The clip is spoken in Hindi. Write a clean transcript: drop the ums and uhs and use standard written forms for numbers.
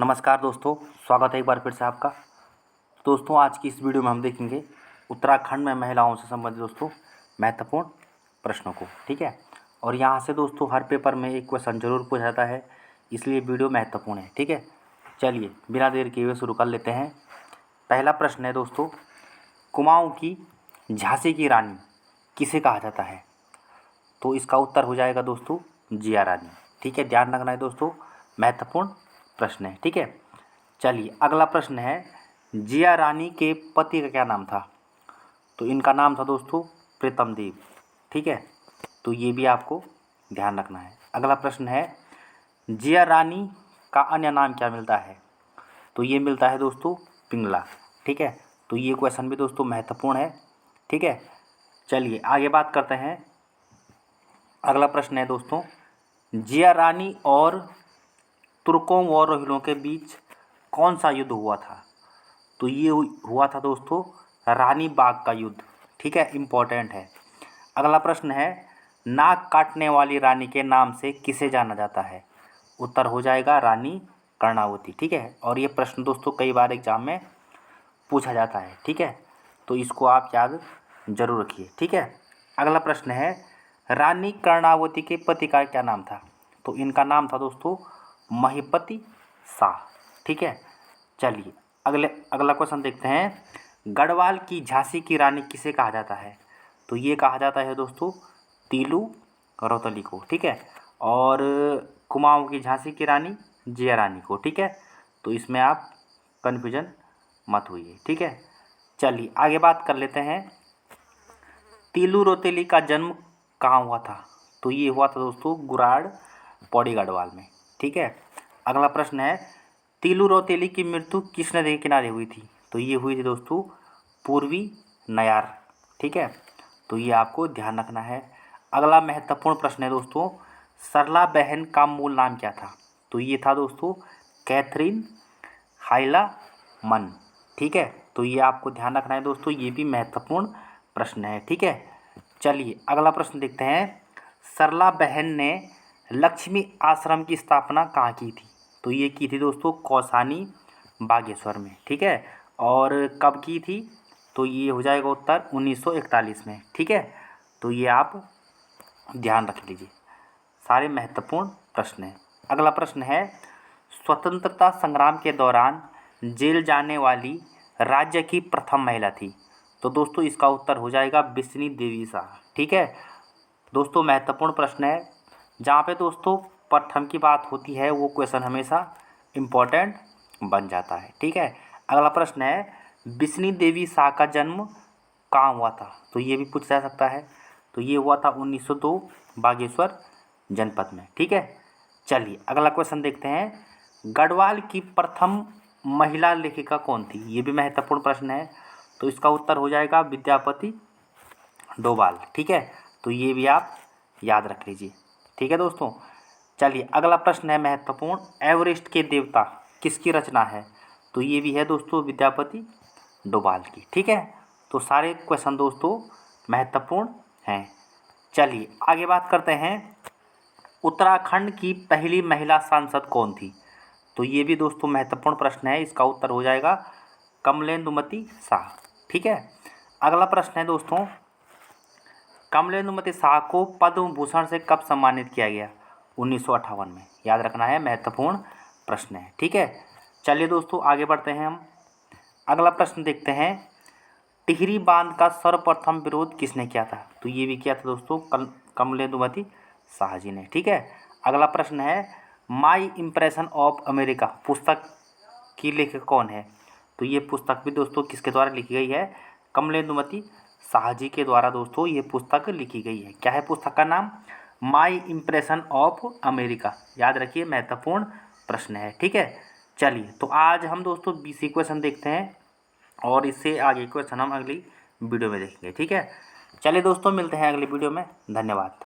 नमस्कार दोस्तों, स्वागत है एक बार फिर से आपका। दोस्तों आज की इस वीडियो में हम देखेंगे उत्तराखंड में महिलाओं से संबंधित दोस्तों महत्वपूर्ण प्रश्नों को। ठीक है, और यहाँ से दोस्तों हर पेपर में एक क्वेश्चन जरूर पूछा जाता है, इसलिए वीडियो महत्वपूर्ण है। ठीक है, चलिए बिना देर किए हुए शुरू कर लेते हैं। पहला प्रश्न है दोस्तों, कुमाऊँ की झांसी की रानी किसे कहा जाता है? तो इसका उत्तर हो जाएगा दोस्तों जिया रानी। ठीक है, ध्यान रखना है दोस्तों, महत्वपूर्ण प्रश्न है। ठीक है, चलिए अगला प्रश्न है, जिया रानी के पति का क्या नाम था? तो इनका नाम था दोस्तों प्रीतम देव। ठीक है, तो ये भी आपको ध्यान रखना है। अगला प्रश्न है, जिया रानी का अन्य नाम क्या मिलता है? तो ये मिलता है दोस्तों पिंगला। ठीक है, तो ये क्वेश्चन भी दोस्तों महत्वपूर्ण है। ठीक है, चलिए आगे बात करते हैं। अगला प्रश्न है दोस्तों, जिया रानी और तुर्कों व रोहिलों के बीच कौन सा युद्ध हुआ था? तो ये हुआ था दोस्तों रानी बाग का युद्ध। ठीक है, इम्पोर्टेंट है। अगला प्रश्न है, नाक काटने वाली रानी के नाम से किसे जाना जाता है? उत्तर हो जाएगा रानी कर्णावती। ठीक है, और ये प्रश्न दोस्तों कई बार एग्जाम में पूछा जाता है। ठीक है, तो इसको आप याद जरूर रखिए। ठीक है, अगला प्रश्न है, रानी कर्णावती के पति का क्या नाम था? तो इनका नाम था दोस्तों महिपति शाह। ठीक है, चलिए अगला क्वेश्चन देखते हैं, गढ़वाल की झांसी की रानी किसे कहा जाता है? तो ये कहा जाता है दोस्तों तीलू रौतेली को। ठीक है, और कुमाऊँ की झांसी की रानी जिया रानी को। ठीक है, तो इसमें आप कन्फ्यूजन मत होइए। ठीक है, चलिए आगे बात कर लेते हैं, तीलू रौतेली का जन्म कहाँ हुआ था? तो ये हुआ था दोस्तों गुराड़ पौड़ी गढ़वाल में। ठीक है, अगला प्रश्न है, तीलू रौतेली की मृत्यु किस नदी के किनारे हुई थी? तो ये हुई थी दोस्तों पूर्वी नयार। ठीक है, तो ये आपको ध्यान रखना है। अगला महत्वपूर्ण प्रश्न है दोस्तों, सरला बहन का मूल नाम क्या था? तो ये था दोस्तों कैथरीन हाइला मन। ठीक है, तो ये आपको ध्यान रखना है दोस्तों, ये भी महत्वपूर्ण प्रश्न है। ठीक है, चलिए अगला प्रश्न देखते हैं, सरला बहन ने लक्ष्मी आश्रम की स्थापना कहाँ की थी? तो ये की थी दोस्तों कौसानी बागेश्वर में। ठीक है, और कब की थी? तो ये हो जाएगा उत्तर 1941 में। ठीक है, तो ये आप ध्यान रख लीजिए, सारे महत्वपूर्ण प्रश्न हैं। अगला प्रश्न है, स्वतंत्रता संग्राम के दौरान जेल जाने वाली राज्य की प्रथम महिला थी? तो दोस्तों इसका उत्तर हो जाएगा बिस्नी देवी शाह। ठीक है दोस्तों, महत्वपूर्ण प्रश्न है, जहाँ पे दोस्तों प्रथम की बात होती है वो क्वेश्चन हमेशा इम्पोर्टेंट बन जाता है। ठीक है, अगला प्रश्न है, बिस्नी देवी शाह का जन्म कहाँ हुआ था? तो ये भी पूछा जा सकता है। तो ये हुआ था 1902 बागेश्वर जनपद में। ठीक है, चलिए अगला क्वेश्चन देखते हैं, गढ़वाल की प्रथम महिला लेखिका कौन थी? ये भी महत्वपूर्ण प्रश्न है, तो इसका उत्तर हो जाएगा विद्यापति डोभाल। ठीक है, तो ये भी आप याद रख लीजिए। ठीक है दोस्तों, चलिए अगला प्रश्न है महत्वपूर्ण, एवरेस्ट के देवता किसकी रचना है? तो ये भी है दोस्तों विद्यापति डोभाल की। ठीक है, तो सारे क्वेश्चन दोस्तों महत्वपूर्ण हैं। चलिए आगे बात करते हैं, उत्तराखंड की पहली महिला सांसद कौन थी? तो ये भी दोस्तों महत्वपूर्ण प्रश्न है, इसका उत्तर हो जाएगा कमलेंदुमती शाह। ठीक है, अगला प्रश्न है दोस्तों, कमलेंदुमती शाह को पद्म भूषण से कब सम्मानित किया गया? 1958 में। याद रखना है, महत्वपूर्ण प्रश्न है। ठीक है, चलिए दोस्तों आगे बढ़ते हैं हम। अगला प्रश्न देखते हैं, टिहरी बांध का सर्वप्रथम विरोध किसने किया था? तो ये भी किया था दोस्तों कमलेंदुमती शाह जी ने। ठीक है, अगला प्रश्न है, माई इम्प्रेशन ऑफ अमेरिका पुस्तक की लेखक कौन है? तो ये पुस्तक भी दोस्तों किसके द्वारा लिखी गई है? कमलेंदुमती शाह जी के द्वारा दोस्तों ये पुस्तक लिखी गई है। क्या है पुस्तक का नाम? माई इम्प्रेशन ऑफ अमेरिका। याद रखिए, महत्वपूर्ण प्रश्न है। ठीक है, चलिए तो आज हम दोस्तों 20 क्वेश्चन देखते हैं, और इससे आगे क्वेश्चन हम अगली वीडियो में देखेंगे। ठीक है, चलिए दोस्तों मिलते हैं अगली वीडियो में। धन्यवाद।